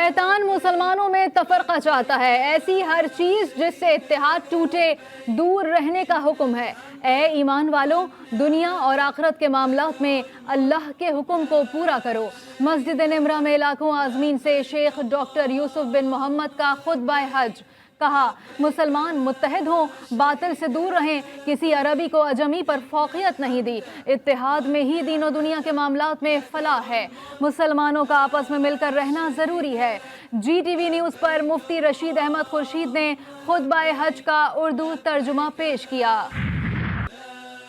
शैतान मुसलमानों में तफरका चाहता है। ऐसी हर चीज जिससे इत्तेहाद टूटे दूर रहने का हुक्म है। ए ईमान वालों, दुनिया और आखिरत के मामलात में अल्लाह के हुक्म को पूरा करो। मस्जिद निमरा में लाखों आज़मीन से शेख डॉक्टर यूसुफ बिन मोहम्मद का खुतबा हज। कहा, मुसलमान मुत्तहिद हों, बातिल से दूर रहें। किसी अरबी को अजमी पर फौकियत नहीं दी। इत्तेहाद में ही दीन और दुनिया के मामलात में फलाह है। मुसलमानों का आपस में मिलकर रहना ज़रूरी है। GTV न्यूज़ पर मुफ्ती रशीद अहमद खुर्शीद ने खुतबा हज का उर्दू तर्जुमा पेश किया।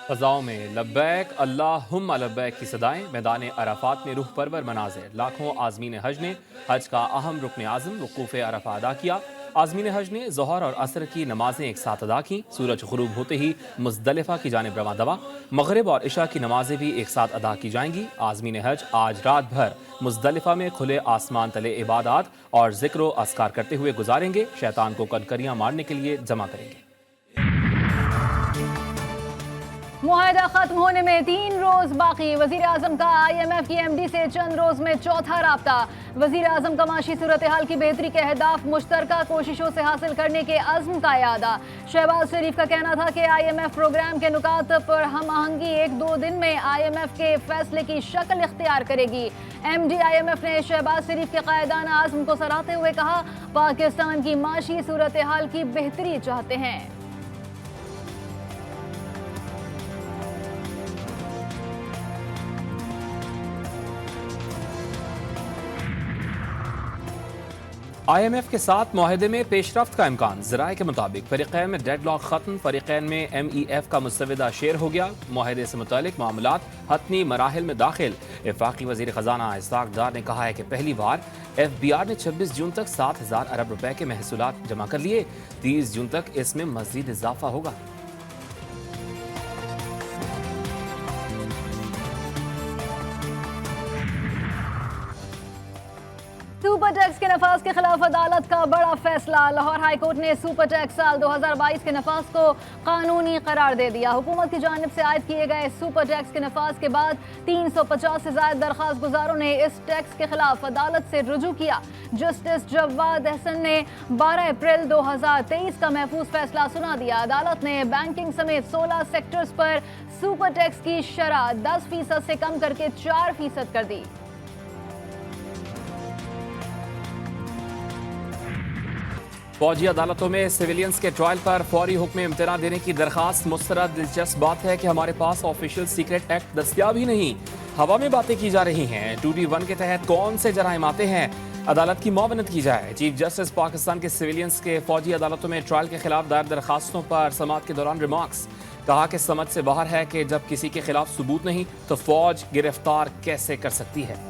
फ़ज़ाओं में लब्बैक अल्लाहुम्मा लब्बैक की सदाएं, मैदान अराफात में रूह परवर मनाज़िर। लाखों आज़मीन हज ने हज का अहम रुकन आज़म वक़ूफ़ अरफा अदा किया। आज़मीन हज ने ज़ोहर और असर की नमाजें एक साथ अदा की। सूरज ग़ुरूब होते ही मुज़दलिफ़ा की जानिब रवां दवा। मग़रिब और इशा की नमाजें भी एक साथ अदा की जाएंगी। आज़मीन हज आज रात भर मुज़दलिफ़ा में खुले आसमान तले इबादत और ज़िक्र व अस्कार करते हुए गुजारेंगे। शैतान को कनकरियाँ मारने के लिए जमा करेंगे। मुआहदा खत्म होने में 3 रोज बाकी। वजीर आजम का IMF की MD से चंद रोज में चौथा राब्ता। वजीर आजम का माशी सूरत हाल की बेहतरी के अहदाफ मुश्तरका कोशिशों से हासिल करने के अज़्म का यादा। शहबाज शरीफ का कहना था कि IMF प्रोग्राम के नुकात पर हम आहंगी 1-2 दिन में IMF के फैसले की शक्ल इख्तियार करेगी। MD IMF ने शहबाज शरीफ के कायदाना आज़्म को सराहते हुए कहा, पाकिस्तान की माशी सूरत हाल की बेहतरी चाहते हैं। IMF के साथ माहदे में पेशरफ्त का इम्कान। ज़राए के मुताबिक फ़रीक़ैन में डेडलॉक ख़त्म। फ़रीक़ैन में MEF का मुस्तविदा शेयर हो गया। माहदे से मुतालिक मामलात हतमी मराहिल में दाखिल। वफ़ाक़ी वज़ीर ख़ज़ाना इस्हाक़ डार ने कहा है कि पहली बार FBR ने 26 जून तक 7,000 अरब रुपए के महसूलात जमा कर लिए। 30 जून तक इसमें मज़ीद इजाफा होगा। सुपर टैक्स के नफाज के खिलाफ अदालत का बड़ा फैसला। लाहौर हाई कोर्ट ने सुपर टैक्स साल 2022 के नफाज को कानूनी करार दे दिया। हुकूमत की जानिब से आयद किए गए सुपर टैक्स के नफाज के बाद 350 से ज्यादा दरख्वास्त गुजारों ने इस टैक्स के खिलाफ अदालत से रुजू किया। जस्टिस जवाद अहसन ने 12 अप्रैल 2023 का महफूज फैसला सुना दिया। अदालत ने बैंकिंग समेत 16 सेक्टर्स पर सुपर टैक्स की शरह 10% से कम करके 4% कर दी। फौजी अदालतों में सिविलियंस के ट्रायल पर फौरी हुक्म इम्तना देने की दरखास्त मुस्तरद। दिलचस्प बात है कि हमारे पास ऑफिशियल सीक्रेट एक्ट दस्तियाब ही नहीं, हवा में बातें की जा रही हैं। 2D1 के तहत कौन से जराइम आते हैं, अदालत की मुआवनत की जाए। चीफ जस्टिस पाकिस्तान के सिविलियंस के फौजी अदालतों में ट्रायल के खिलाफ दायर दरखास्तों पर समाअत के दौरान रिमार्क्स। कहा कि समझ से बाहर है कि जब किसी के खिलाफ सबूत नहीं तो फौज गिरफ्तार कैसे कर सकती है।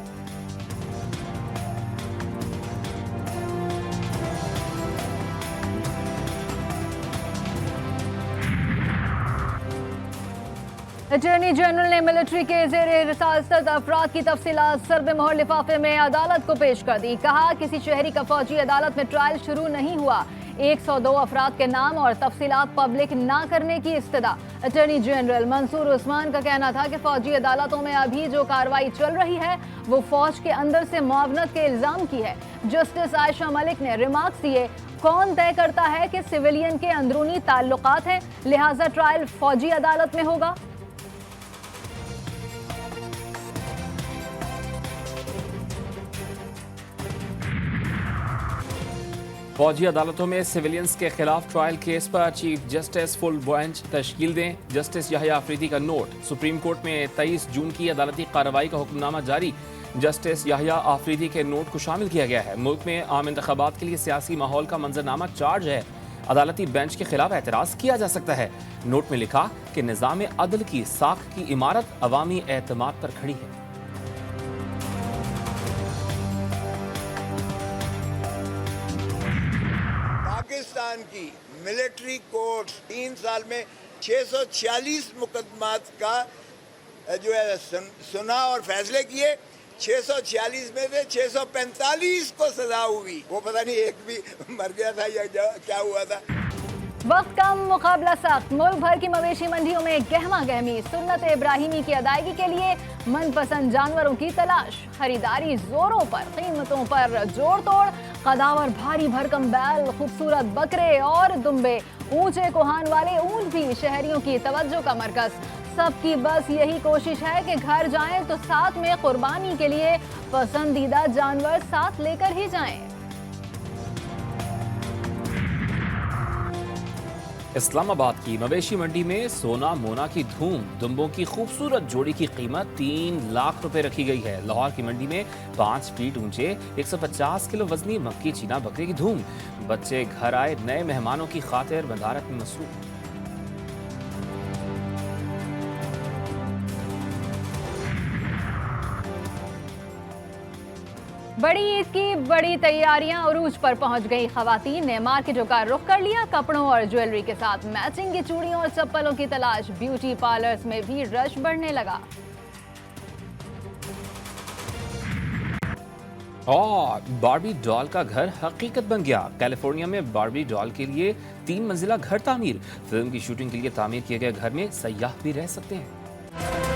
अटॉर्नी जनरल ने मिलिट्री के ज़ेर रियासत अफराद की तफसीलात सर्द मोहर लिफाफे में अदालत को पेश कर दी। कहा, किसी शहरी का फौजी अदालत में ट्रायल शुरू नहीं हुआ। 102 अफराद के नाम और तफसीलात पब्लिक ना करने की इस्तदा। अटॉर्नी जनरल मंसूर उस्मान का कहना था कि फौजी अदालतों में अभी जो कार्रवाई चल रही है वो फौज के अंदर से मुआवनत के इल्जाम की है। जस्टिस आयशा मलिक ने रिमार्क्स दिए, कौन तय करता है कि सिविलियन के अंदरूनी ताल्लुकात हैं, लिहाजा ट्रायल फौजी अदालत में होगा। फौजी अदालतों में सिविलियंस के खिलाफ ट्रायल केस पर चीफ जस्टिस फुल बेंच तश्कील दें। जस्टिस याहिया अफरीदी का नोट। सुप्रीम कोर्ट में 23 जून की अदालती कार्रवाई का हुक्मनामा जारी। जस्टिस याहिया अफरीदी के नोट को शामिल किया गया है। मुल्क में आम इंतखाबात के लिए सियासी माहौल का मंजरनामा चार्ज है। अदालती बेंच के खिलाफ एतराज किया जा सकता है। नोट में लिखा कि निज़ाम अदल की साख की इमारत अवामी एतमाद पर खड़ी है। पाकिस्तान की मिलिट्री कोर्ट 3 साल में 646 मुकदमात का जो है सुना और फैसले किए। 646 में से 645 को सजा हुई। वो पता नहीं एक भी मर गया था या क्या हुआ था। वक्त कम मुकाबला सख्त, मुल्क भर की मवेशी मंडियों में गहमा गहमी, सुन्नत इब्राहिमी की अदायगी के लिए मनपसंद जानवरों की तलाश, खरीदारी जोरों पर, कीमतों पर जोड़ तोड़, कदावर भारी भरकम बैल, खूबसूरत बकरे और दुम्बे, ऊंचे कोहान वाले ऊंट भी शहरियों की तवज्जो का मरकज। सबकी बस यही कोशिश है कि घर जाएं तो साथ में कुर्बानी के लिए पसंदीदा जानवर साथ लेकर ही जाएं। इस्लामाबाद की मवेशी मंडी में सोना मोना की धूम, दुम्बों की खूबसूरत जोड़ी की कीमत 3 लाख रुपए रखी गई है। लाहौर की मंडी में 5 फीट ऊंचे 150 किलो वजनी मक्की चीना बकरे की धूम, बच्चे घर आए नए मेहमानों की खातिर बंधारत में मसरूफ। बड़ी ईद की बड़ी तैयारियां उरूज पर पहुंच गई। खवातीन ने मार्केटों का रुख कर लिया, कपड़ों और ज्वेलरी के साथ मैचिंग की चूड़ियों और चप्पलों की तलाश। ब्यूटी पार्लर्स में भी रश बढ़ने लगा। और बार्बी डॉल का घर हकीकत बन गया। कैलिफोर्निया में बार्बी डॉल के लिए 3 मंजिला घर तामीर। फिल्म की शूटिंग के लिए तामीर किए गए घर में सयाह भी रह सकते हैं।